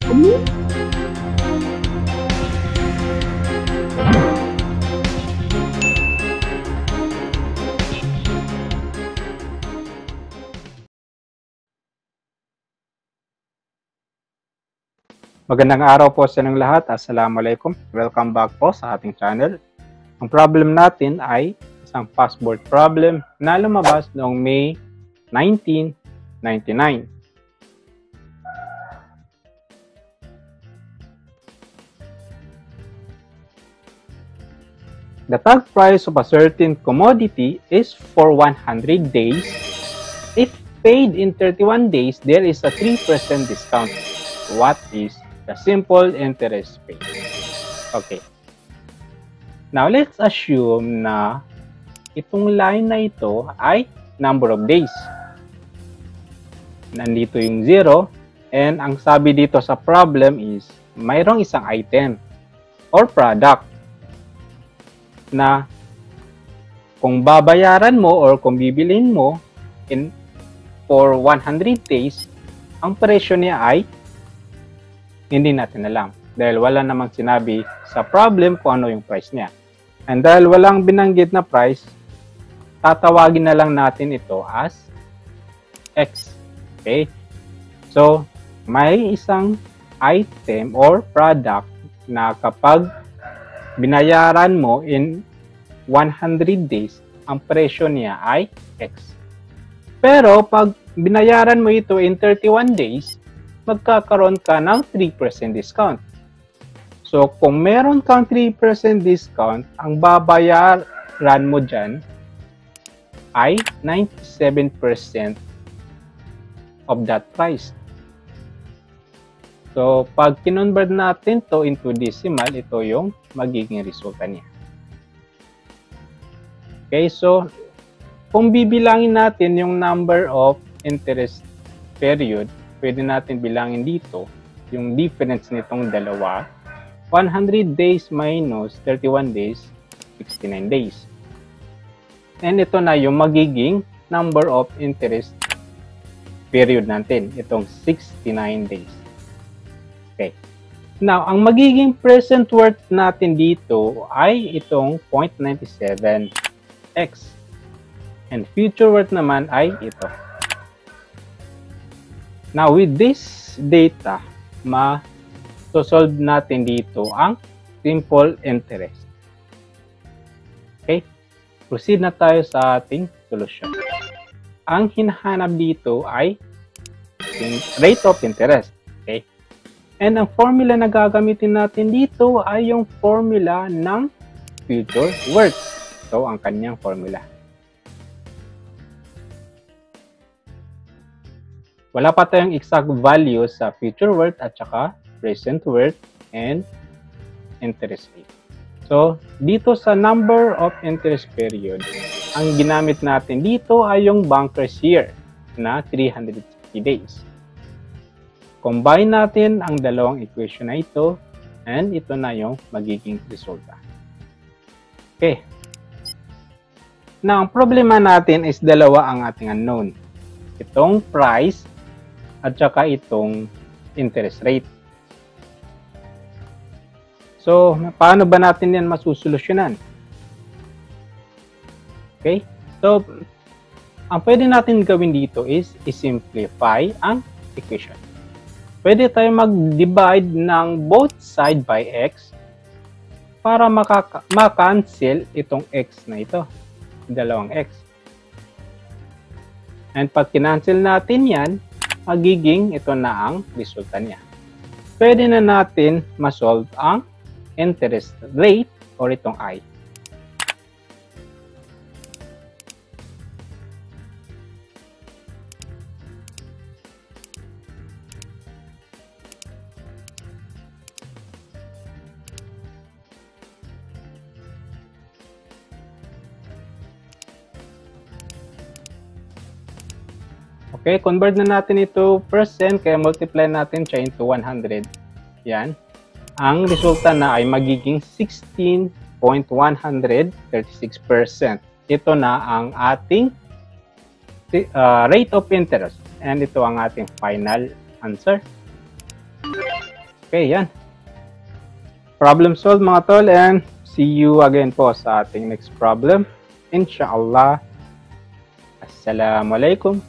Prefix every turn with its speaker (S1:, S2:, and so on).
S1: Magandang araw po sa inyong lahat. Assalamualaikum. Welcome back po sa ating channel. Ang problem natin ay isang password problem na lumabas noong May 1999. The tag price of a certain commodity is for 100 days. If paid in 31 days, there is a 3% discount. What is the simple interest rate? Okay. Now, let's assume na itong line na ito ay number of days. Nandito yung 0. And ang sabi dito sa problem is mayroong isang item or product na kung babayaran mo or kung bibilin mo for 100 days, ang presyo niya ay hindi natin alam dahil wala namang sinabi sa problem kung ano yung price niya. And dahil walang binanggit na price, tatawagin na lang natin ito as X. Okay? So, may isang item or product na kapag binayaran mo in 100 days, ang presyo niya ay X. Pero pag binayaran mo ito in 31 days, magkakaroon ka ng 3% discount. So, kung meron kang 3% discount, ang babayaran mo dyan ay 97% of that price. So, pag kinonvert natin to into decimal, ito yung magiging resulta niya. Okay, so, kung bibilangin natin yung number of interest period, pwede natin bilangin dito yung difference nitong dalawa. 100 days minus 31 days, 69 days. And ito na yung magiging number of interest period natin, itong 69 days. Okay. Now, ang magiging present worth natin dito ay itong 0.97x. And future worth naman ay ito. Now, with this data, ma-solve natin dito ang simple interest. Okay? Proceed na tayo sa ating solution. Ang hinahanap dito ay rate of interest. Okay? And ang formula na gagamitin natin dito ay yung formula ng future worth. So, ang kanyang formula. Wala pa tayong exact value sa future worth at saka present worth and interest rate. So, dito sa number of interest period, ang ginamit natin dito ay yung banker's year na 360 days. Combine natin ang dalawang equation na ito and ito na yung magiging resulta. Okay. Now, ang problema natin is dalawa ang ating unknown. Itong price at saka itong interest rate. So, paano ba natin yan masusolusyonan? Okay? So, ang pwede natin gawin dito is i-simplify ang equation. Pwede tayo mag-divide ng both side by x para makancel itong x na ito. Dalawang x. And pag kinancel natin yan, magiging ito na ang resulta niya. Pwede na natin ma-solve ang interest rate or itong I. Okay, convert na natin ito percent, kaya multiply natin siya into 100. Yan. Ang resulta na ay magiging 16.136%. Ito na ang ating rate of interest. And ito ang ating final answer. Okay, yan. Problem solved mga tol, and see you again po sa ating next problem. Inshallah. Assalamualaikum.